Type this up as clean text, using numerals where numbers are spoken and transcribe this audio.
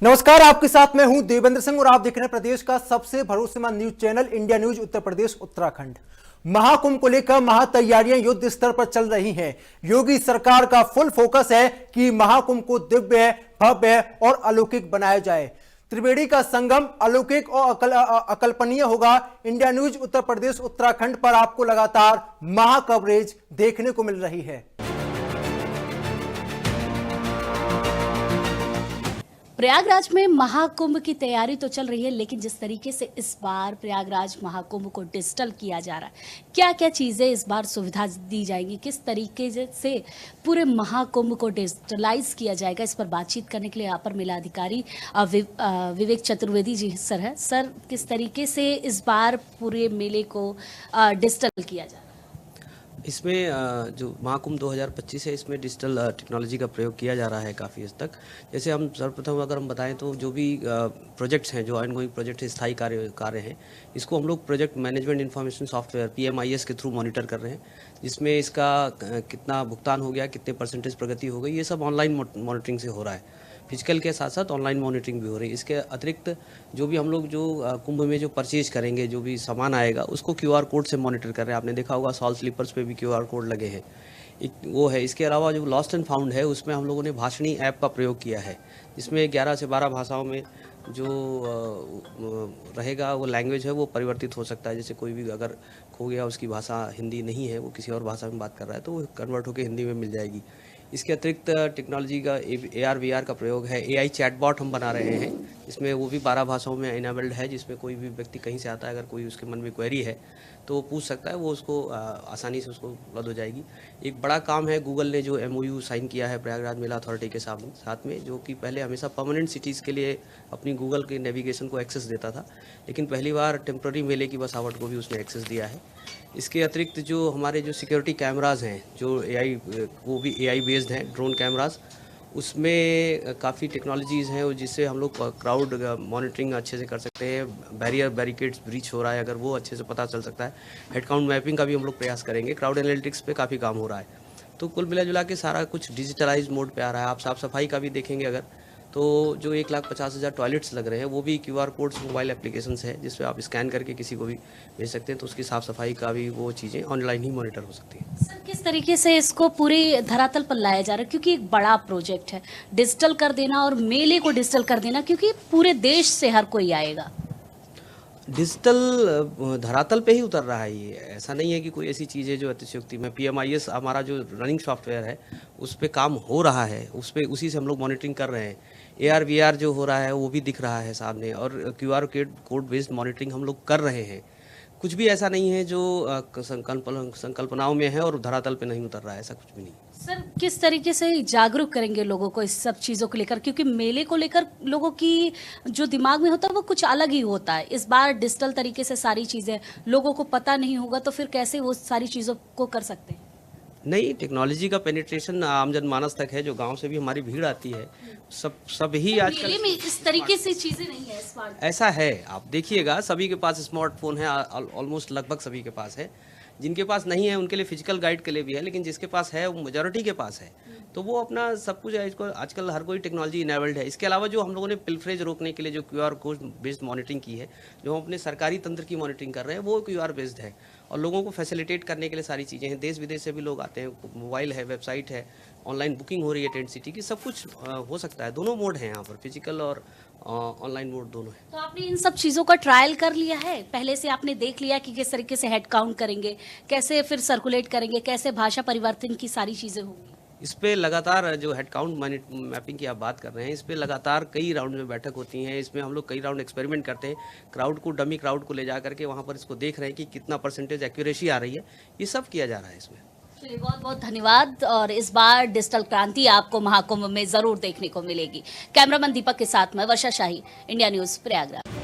नमस्कार, आपके साथ मैं हूं देवेंद्र सिंह और आप देख रहे हैं प्रदेश का सबसे भरोसेमंद news channel India news Uttar Pradesh Uttarakhand. Mahakumbh को लेकर महातैयारियां युद्ध स्तर पर चल रही हैं। योगी सरकार का फुल फोकस है कि महाकुंभ को दिव्य, भव्य और अलौकिक बनाया जाए। त्रिवेणी का संगम अलौकिक और अकल्पनीय होगा। इंडिया न्यूज उत्तर प्रदेश उत्तराखंड पर आपको लगातार महा कवरेज देखने को मिल रही है। प्रयागराज में महाकुंभ की तैयारी तो चल रही है, लेकिन जिस तरीके से इस बार प्रयागराज महाकुंभ को डिजिटल किया जा रहा है, क्या क्या चीज़ें इस बार सुविधा दी जाएंगी, किस तरीके से पूरे महाकुंभ को डिजिटलाइज किया जाएगा, इस पर बातचीत करने के लिए यहाँ पर मेला अधिकारी विवेक चतुर्वेदी जी सर है। सर, किस तरीके से इस बार पूरे मेले को डिजिटल किया जा रहा है? इसमें जो महाकुंभ 2025 है, इसमें डिजिटल टेक्नोलॉजी का प्रयोग किया जा रहा है काफ़ी हद तक। जैसे हम सर्वप्रथम अगर हम बताएं तो जो भी प्रोजेक्ट्स हैं, जो ऑनगोइंग प्रोजेक्ट है, स्थायी कार्य हैं, इसको हम लोग project management information software PMIS के थ्रू मॉनिटर कर रहे हैं, जिसमें इसका कितना भुगतान हो गया, कितने % प्रगति हो गई, ये सब ऑनलाइन मॉनिटरिंग से हो रहा है। फिजिकल के साथ साथ ऑनलाइन मॉनिटरिंग भी हो रही है। इसके अतिरिक्त जो भी हम लोग जो कुंभ में जो परचेज करेंगे, जो भी सामान आएगा, उसको QR कोड से मॉनिटर कर रहे हैं। आपने देखा होगा सॉल्ट स्लीपर्स पे भी QR कोड लगे हैं, एक वो है। इसके अलावा जो लॉस्ट एंड फाउंड है, उसमें हम लोगों ने भाषणी ऐप का प्रयोग किया है, जिसमें 11 से 12 भाषाओं में जो रहेगा वो लैंग्वेज है वो परिवर्तित हो सकता है। जैसे कोई भी अगर खो गया, उसकी भाषा हिंदी नहीं है, वो किसी और भाषा में बात कर रहा है, तो वो कन्वर्ट होकर हिंदी में मिल जाएगी। इसके अतिरिक्त टेक्नोलॉजी का AR VR का प्रयोग है। AI चैटबॉट हम बना रहे हैं, इसमें वो भी 12 भाषाओं में इनेबल्ड है, जिसमें कोई भी व्यक्ति कहीं से आता है, अगर कोई उसके मन में क्वेरी है तो वो पूछ सकता है, वो उसको आसानी से उसको उपलब्ध हो जाएगी। एक बड़ा काम है, गूगल ने जो MOU साइन किया है प्रयागराज मेला अथॉरिटी के साथ में, जो कि पहले हमेशा परमानेंट सिटीज़ के लिए अपनी गूगल के नेविगेशन को एक्सेस देता था, लेकिन पहली बार टेम्प्रेरी मेले की बसावट को भी उसने एक्सेस दिया है। इसके अतिरिक्त जो हमारे जो सिक्योरिटी कैमराज़ हैं, जो वो भी AI बेस्ड हैं, ड्रोन कैमराज़, उसमें काफ़ी टेक्नोलॉजीज़ हैं जिससे हम लोग क्राउड मॉनिटरिंग अच्छे से कर सकते हैं। बैरिकेड्स ब्रीच हो रहा है, अगर वो अच्छे से पता चल सकता है। हेड काउंट मैपिंग का भी हम लोग प्रयास करेंगे। क्राउड एनालिटिक्स पे काफ़ी काम हो रहा है। तो कुल मिला जुला के सारा कुछ डिजिटलाइज मोड पे आ रहा है। आप साफ़ सफाई का भी देखेंगे अगर, तो जो 1,50,000 टॉयलेट्स लग रहे हैं, वो भी QR कोड्स मोबाइल एप्लीकेशंस है, जिस पे आप स्कैन करके किसी को भी भेज सकते हैं, तो उसकी साफ़ सफाई का भी वो चीज़ें ऑनलाइन ही मॉनिटर हो सकती हैं। सर, किस तरीके से इसको पूरी धरातल पर लाया जा रहा है, क्योंकि एक बड़ा प्रोजेक्ट है डिजिटल कर देना और मेले को डिजिटल कर देना, क्योंकि पूरे देश से हर कोई आएगा। डिजिटल धरातल पे ही उतर रहा है ये, ऐसा नहीं है कि कोई ऐसी चीज़ है जो अतिशयोक्ति में। PMIS हमारा जो रनिंग सॉफ्टवेयर है, उस पे काम हो रहा है, उसी से हम लोग मॉनिटरिंग कर रहे हैं। AR VR जो हो रहा है वो भी दिख रहा है सामने, और QR कोड बेस्ड मॉनिटरिंग हम लोग कर रहे हैं। कुछ भी ऐसा नहीं है जो संकल्पनाओं में है और धरातल पे नहीं उतर रहा है, ऐसा कुछ भी नहीं। सर, किस तरीके से जागरूक करेंगे लोगों को इस सब चीज़ों को लेकर, क्योंकि मेले को लेकर लोगों की जो दिमाग में होता है वो कुछ अलग ही होता है। इस बार डिजिटल तरीके से सारी चीज़ें लोगों को पता नहीं होगा, तो फिर कैसे वो सारी चीज़ों को कर सकते हैं? नहीं, टेक्नोलॉजी का पेनिट्रेशन आम जनमानस तक है, जो गांव से भी हमारी भीड़ आती है, सब ही आजकल मेले में इस तरीके से चीज़ें नहीं है इस बार। ऐसा है। आप देखिएगा, सभी के पास स्मार्टफोन है, ऑलमोस्ट लगभग सभी के पास है। जिनके पास नहीं है उनके लिए फिजिकल गाइड के लिए भी है, लेकिन जिसके पास है वो मेजॉरिटी के पास है, तो वो अपना सब कुछ है। इसको आजकल हर कोई टेक्नोलॉजी इनेबल्ड है। इसके अलावा जो हम लोगों ने पिल्फरेज रोकने के लिए जो QR कोड बेस्ड मॉनिटरिंग की है, जो हम अपने सरकारी तंत्र की मॉनिटरिंग कर रहे हैं, वो QR बेस्ड है, और लोगों को फैसिलिटेट करने के लिए सारी चीज़ें हैं। देश विदेश से भी लोग आते हैं, मोबाइल है, वेबसाइट है, ऑनलाइन बुकिंग हो रही है टेंट सिटी की, सब कुछ हो सकता है। दोनों मोड हैं यहाँ पर, फिजिकल और ऑनलाइन मोड दोनों है। तो आपने इन सब चीज़ों का ट्रायल कर लिया है पहले से? आपने देख लिया कि किस तरीके से हेड काउंट करेंगे, कैसे फिर सर्कुलेट करेंगे, कैसे भाषा परिवर्तन की सारी चीज़ें होंगी? इस पे लगातार जो हेड काउंट मैपिंग की आप बात कर रहे हैं, इस पे लगातार कई राउंड में बैठक होती हैं। इसमें हम लोग कई राउंड एक्सपेरिमेंट करते हैं, डमी क्राउड को ले जा करके वहाँ पर इसको देख रहे हैं कि कितना % एक्यूरेसी आ रही है। ये सब किया जा रहा है इसमें। चलिए, बहुत बहुत धन्यवाद। और इस बार डिजिटल क्रांति आपको महाकुंभ में जरूर देखने को मिलेगी। कैमरामैन दीपक के साथ मैं वर्षा शाही, इंडिया न्यूज प्रयागराज।